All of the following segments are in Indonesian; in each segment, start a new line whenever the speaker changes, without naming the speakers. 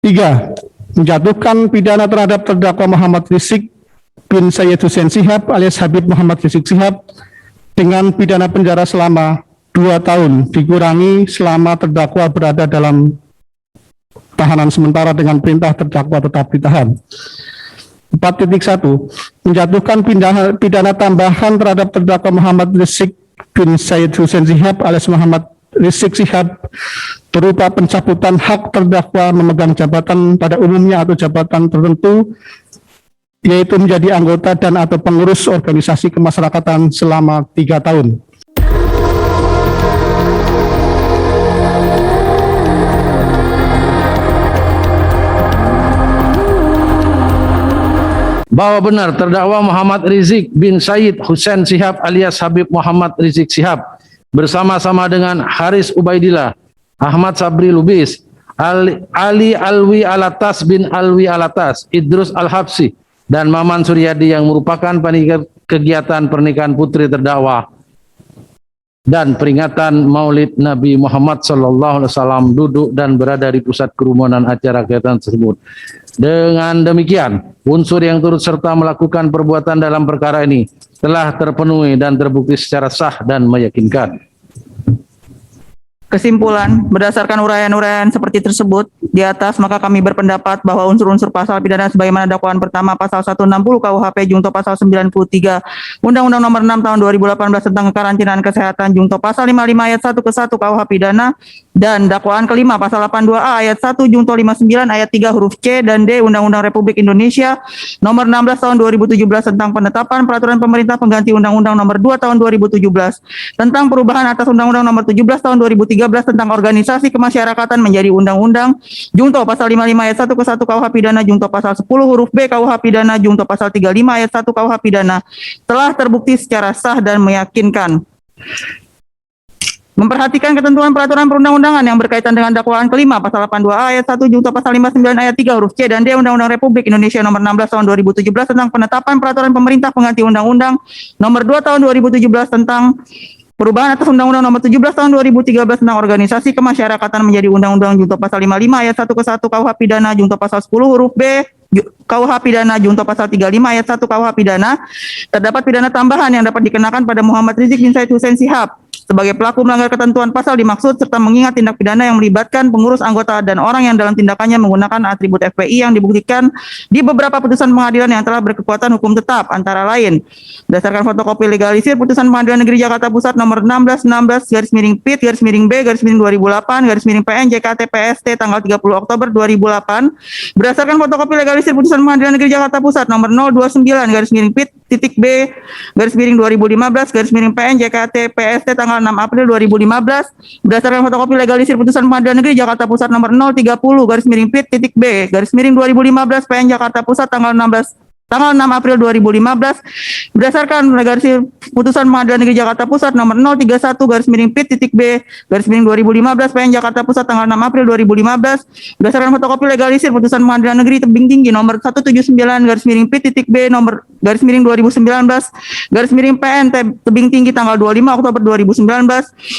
Tiga, menjatuhkan pidana terhadap terdakwa Muhammad Rizik bin Syed Hussein Shihab alias Habib Muhammad Rizik Shihab dengan pidana penjara selama 2 tahun dikurangi selama terdakwa berada dalam tahanan sementara dengan perintah terdakwa tetap ditahan. 4.1, menjatuhkan pidana tambahan terhadap terdakwa Muhammad Rizik bin Syed Hussein Shihab alias Muhammad Rizik Shihab berupa pencabutan hak terdakwa memegang jabatan pada umumnya atau jabatan tertentu, yaitu menjadi anggota dan atau pengurus organisasi kemasyarakatan selama 3 tahun.
Bahwa benar terdakwa Muhammad Rizik bin Syed Hussein Shihab alias Habib Muhammad Rizik Shihab bersama-sama dengan Haris Ubaidillah, Ahmad Sabri Lubis, Ali Alwi Alatas bin Alwi Alatas, Idrus Al-Habsi, dan Maman Suryadi yang merupakan panitia kegiatan pernikahan putri terdakwa dan peringatan Maulid Nabi Muhammad SAW duduk dan berada di pusat kerumunan acara kegiatan tersebut. Dengan demikian, unsur yang turut serta melakukan perbuatan dalam perkara ini telah terpenuhi dan terbukti secara sah dan meyakinkan.
Kesimpulan, berdasarkan uraian-uraian seperti tersebut di atas, maka kami berpendapat bahwa unsur-unsur pasal pidana sebagaimana dakwaan pertama pasal 160 KUHP jungto pasal 93 Undang-Undang Nomor 6 Tahun 2018 tentang kekarantinaan kesehatan jungto pasal 55 ayat 1 ke 1 KUH pidana, dan dakwaan kelima pasal 82A ayat 1 jungto 59 ayat 3 huruf C dan D Undang-Undang Republik Indonesia Nomor 16 Tahun 2017 tentang penetapan peraturan pemerintah pengganti Undang-Undang Nomor 2 Tahun 2017 tentang perubahan atas Undang-Undang Nomor 17 Tahun 2013 tentang organisasi kemasyarakatan menjadi undang-undang jungto pasal 55 ayat 1 ke 1 KUH pidana jungto pasal 10 huruf B KUH pidana jungto pasal 35 ayat 1 KUH pidana telah terbukti secara sah dan meyakinkan. Memperhatikan ketentuan peraturan perundang-undangan yang berkaitan dengan dakwaan kelima pasal 82A ayat 1 jungto pasal 59 ayat 3 huruf C dan D Undang-Undang Republik Indonesia Nomor 16 Tahun 2017 tentang penetapan peraturan pemerintah pengganti Undang-Undang Nomor 2 Tahun 2017 tentang perubahan atas Undang-Undang Nomor 17 Tahun 2013 tentang organisasi kemasyarakatan menjadi Undang-Undang jungto pasal 55 ayat 1 ke 1 KUH pidana jungto pasal 10 huruf B KUH pidana jungto pasal 35 ayat 1 KUH pidana, terdapat pidana tambahan yang dapat dikenakan pada Muhammad Rizik bin Syed Hussein Shihab sebagai pelaku melanggar ketentuan pasal dimaksud serta mengingat tindak pidana yang melibatkan pengurus, anggota, dan orang yang dalam tindakannya menggunakan atribut FPI yang dibuktikan di beberapa putusan pengadilan yang telah berkekuatan hukum tetap, antara lain berdasarkan fotokopi legalisir putusan Pengadilan Negeri Jakarta Pusat nomor 16/16/PIT-B/2008/PN JKT PST tanggal 30 Oktober 2008, berdasarkan fotokopi legalisir putusan Pengadilan Negeri Jakarta Pusat nomor 029/PIT-B/2015/PN JKT PST tanggal 6 April 2015, berdasarkan fotokopi legalisir putusan Pengadilan Negeri Jakarta Pusat nomor 030/PIT-B/2015 PN Jakarta Pusat tanggal 6 April 2015, berdasarkan legalisir putusan Pengadilan Negeri Jakarta Pusat nomor 031/PIT-B/2015 PN Jakarta Pusat tanggal 6 April 2015, berdasarkan fotokopi legalisir putusan Pengadilan Negeri Tebing Tinggi nomor 179/PIT-B nomor /2019/PN Tebing Tinggi tanggal 25 Oktober 2019,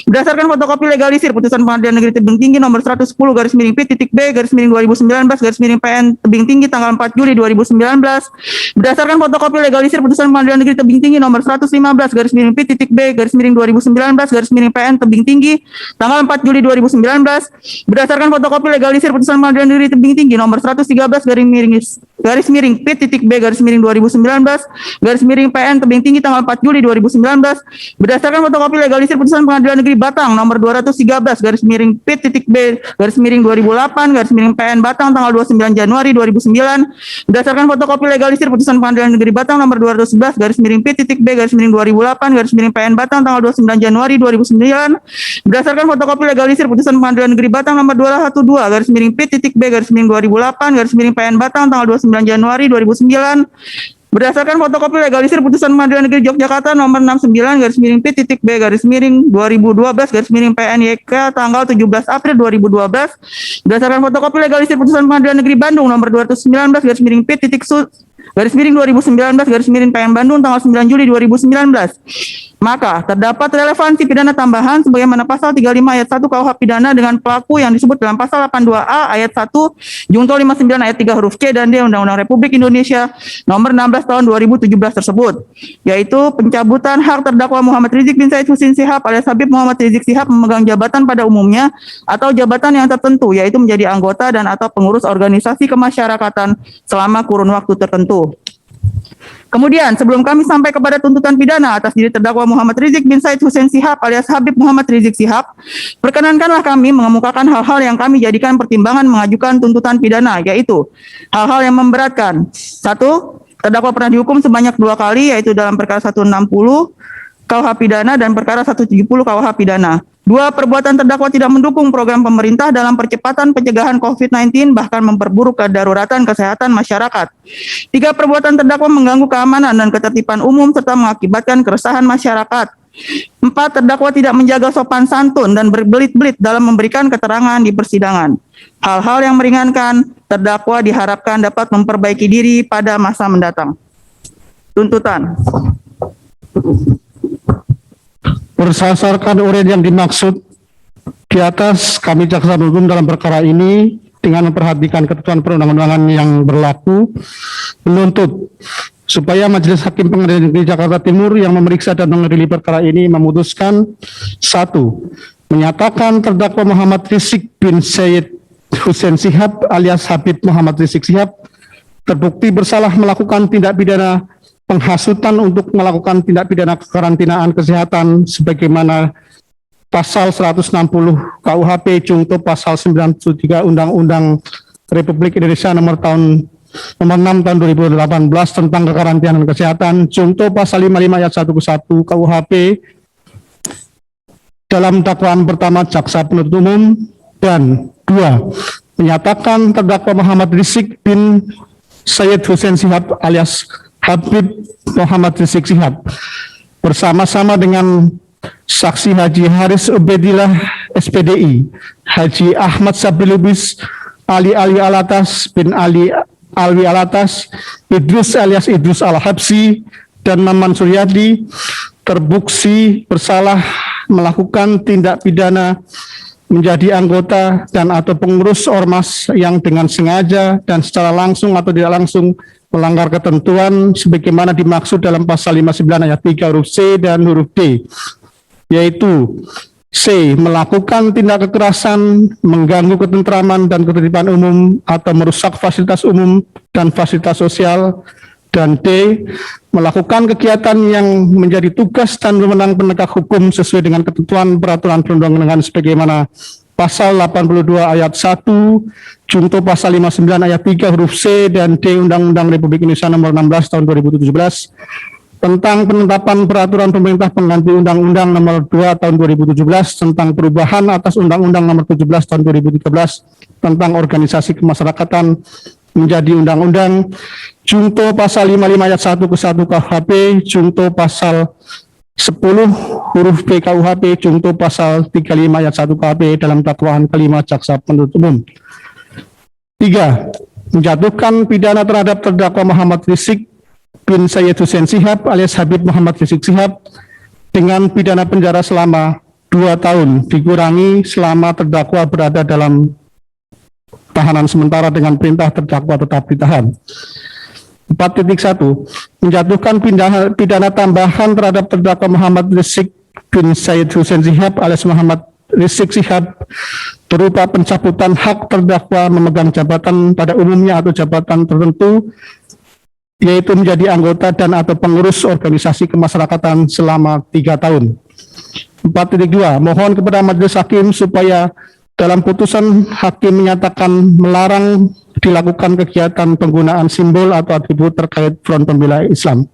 berdasarkan fotokopi legalisir putusan Pengadilan Negeri Tebing Tinggi nomor 110/PIT-B/2019/PN Tebing Tinggi tanggal 4 Juli 2019, berdasarkan fotokopi legalisir putusan Pengadilan Negeri Tebing Tinggi nomor 115/PIT-B/2019/PN Tebing Tinggi tanggal 4 Juli 2019, berdasarkan fotokopi legalisir putusan Pengadilan Negeri Tebing Tinggi nomor 113/PIT-B/2019/PN Tebing Tinggi tanggal 4 Juli 2019, berdasarkan fotokopi legalisir putusan Pengadilan Negeri Batang nomor 213/PIT-B/2008/PN Batang tanggal 29 Januari 2009, berdasarkan fotokopi legalisir putusan Pengadilan Negeri Batang nomor 211/PIT-B/2008/PN Batang tanggal 29 Januari 2009, berdasarkan fotokopi legalisir putusan Pengadilan Negeri Batang nomor 212/PIT-B/2008/PN Batang tanggal 29 Januari 2009, berdasarkan fotokopi legalisir putusan Pengadilan Negeri Yogyakarta nomor 69/PIT-B/2012/PN YK tanggal 17 April 2012, berdasarkan fotokopi legalisir putusan Pengadilan Negeri Bandung nomor 219/PIT-2019/PN Bandung tanggal 9 Juli 2019, Maka terdapat relevansi pidana tambahan sebagaimana pasal 35 ayat 1 KUH pidana dengan pelaku yang disebut dalam pasal 82A ayat 1 Junto 59 ayat 3 huruf C dan D Undang-Undang Republik Indonesia nomor 16 tahun 2017 tersebut, yaitu pencabutan hak terdakwa Muhammad Rizik bin Syed Husin Sihab alias Habib Muhammad Rizik Sihab memegang jabatan pada umumnya atau jabatan yang tertentu, yaitu menjadi anggota dan atau pengurus organisasi kemasyarakatan selama kurun waktu tertentu. Kemudian, sebelum kami sampai kepada tuntutan pidana atas diri terdakwa Muhammad Rizik bin Syed Husin Sihab alias Habib Muhammad Rizik Sihab, perkenankanlah kami mengemukakan hal-hal yang kami jadikan pertimbangan mengajukan tuntutan pidana, yaitu hal-hal yang memberatkan. 1. Terdakwa pernah dihukum sebanyak 2 kali, yaitu dalam perkara 160 KUH pidana dan perkara 170 KUH pidana. 2. Perbuatan terdakwa tidak mendukung program pemerintah dalam percepatan pencegahan COVID-19 bahkan memperburuk kedaruratan kesehatan masyarakat. 3. Perbuatan terdakwa mengganggu keamanan dan ketertiban umum serta mengakibatkan keresahan masyarakat. 4. Terdakwa tidak menjaga sopan santun dan berbelit-belit dalam memberikan keterangan di persidangan. Hal-hal yang meringankan, terdakwa diharapkan dapat memperbaiki diri pada masa mendatang. Tuntutan.
Berdasarkan uraian yang dimaksud di atas, kami jaksa penuntut umum dalam perkara ini dengan memperhatikan ketentuan perundang-undangan yang berlaku menuntut supaya Majelis Hakim Pengadilan Negeri Jakarta Timur yang memeriksa dan mengadili perkara ini memutuskan 1. Menyatakan terdakwa Muhammad Rizik bin Syed Husin Sihab alias Habib Muhammad Rizik Sihab terbukti bersalah melakukan tindak pidana penghasutan untuk melakukan tindak pidana kekarantinaan kesehatan sebagaimana pasal 160 KUHP Junto pasal 93 Undang-Undang Republik Indonesia nomor 6 tahun 2018 tentang kekarantinaan kesehatan, Junto pasal 55 ayat 1 ke 1 KUHP dalam dakwaan pertama jaksa penuntut umum, dan 2. Menyatakan terdakwa Muhammad Rizik bin Syed Husin Sihab alias Habib Muhammad Rizik Sihab bersama-sama dengan saksi Haji Haris Ubaidillah SPDI, Haji Ahmad Sabri Lubis, Ali Alatas bin Ali Alwi Alatas, Idrus alias Idrus Al-Habsi, dan Maman Suryadi terbukti bersalah melakukan tindak pidana menjadi anggota dan atau pengurus ormas yang dengan sengaja dan secara langsung atau tidak langsung melanggar ketentuan sebagaimana dimaksud dalam pasal 59 ayat 3 huruf C dan huruf D, yaitu C. Melakukan tindak kekerasan, mengganggu ketentraman dan ketertiban umum atau merusak fasilitas umum dan fasilitas sosial, dan D. Melakukan kegiatan yang menjadi tugas dan wewenang penegak hukum sesuai dengan ketentuan peraturan perundang-undangan sebagaimana pasal 82 ayat 1 Junto pasal 59 ayat 3 huruf C dan D Undang-Undang Republik Indonesia nomor 16 tahun 2017 tentang penetapan peraturan pemerintah pengganti Undang-Undang nomor 2 tahun 2017 tentang perubahan atas Undang-Undang nomor 17 tahun 2013 tentang organisasi kemasyarakatan menjadi undang-undang, Junto pasal 55 ayat 1 ke 1 KUHP, Junto pasal 10 huruf B KUHP, Junto pasal 35 ayat 1 KUHP dalam dakwaan kelima jaksa penuntut umum. 3. Menjatuhkan pidana terhadap terdakwa Muhammad Rizik bin Syed Husin Sihab alias Habib Muhammad Rizik Sihab dengan pidana penjara selama 2 tahun dikurangi selama terdakwa berada dalam tahanan sementara dengan perintah terdakwa tetap ditahan. 4.1. Menjatuhkan pidana tambahan terhadap terdakwa Muhammad Rizik bin Syed Husin Sihab alias Muhammad Rizik Sihab berupa pencabutan hak terdakwa memegang jabatan pada umumnya atau jabatan tertentu, yaitu menjadi anggota dan atau pengurus organisasi kemasyarakatan selama 3 tahun. 4.2. Mohon kepada Majelis Hakim supaya dalam putusan hakim menyatakan melarang dilakukan kegiatan penggunaan simbol atau atribut terkait Front Pembela Islam.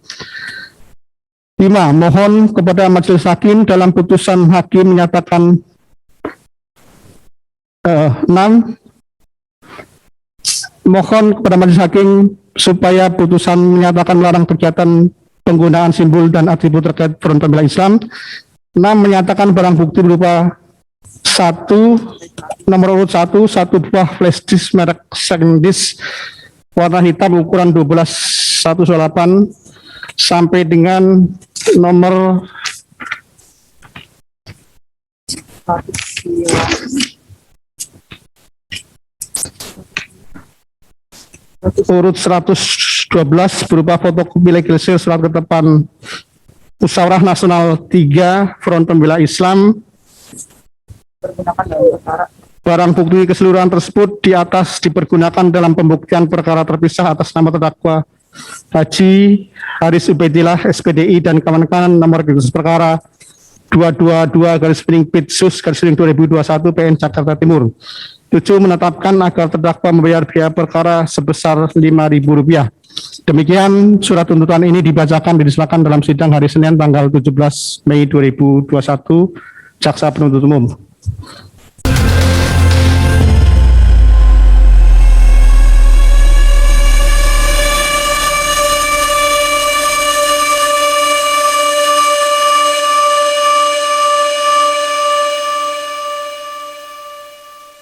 5. Mohon kepada Majelis Hakim dalam putusan hakim menyatakan 6. Mohon kepada Majelis Hakim supaya putusan menyatakan melarang kegiatan penggunaan simbol dan atribut terkait Front Pembela Islam. 6. Menyatakan barang bukti berupa 1. Nomor urut 1, 1 buah flash disk merek SanDisk warna hitam ukuran 12/108 sampai dengan nomor Urut 112 berupa fotokopi legalisir surat ketetapan Musyawarah Nasional 3 Front Pembela Islam. Barang bukti keseluruhan tersebut di atas dipergunakan dalam pembuktian perkara terpisah atas nama terdakwa Haji Haris Ubaidillah SPDI dan kawan-kawan nomor gelar perkara 222/Pitsus/2021 PN Jakarta Timur. 7. Menetapkan agar terdakwa membayar biaya perkara sebesar Rp5.000. Demikian surat tuntutan ini dibacakan dan diserahkan dalam sidang hari Senin tanggal 17 Mei 2021 Jaksa Penuntut Umum.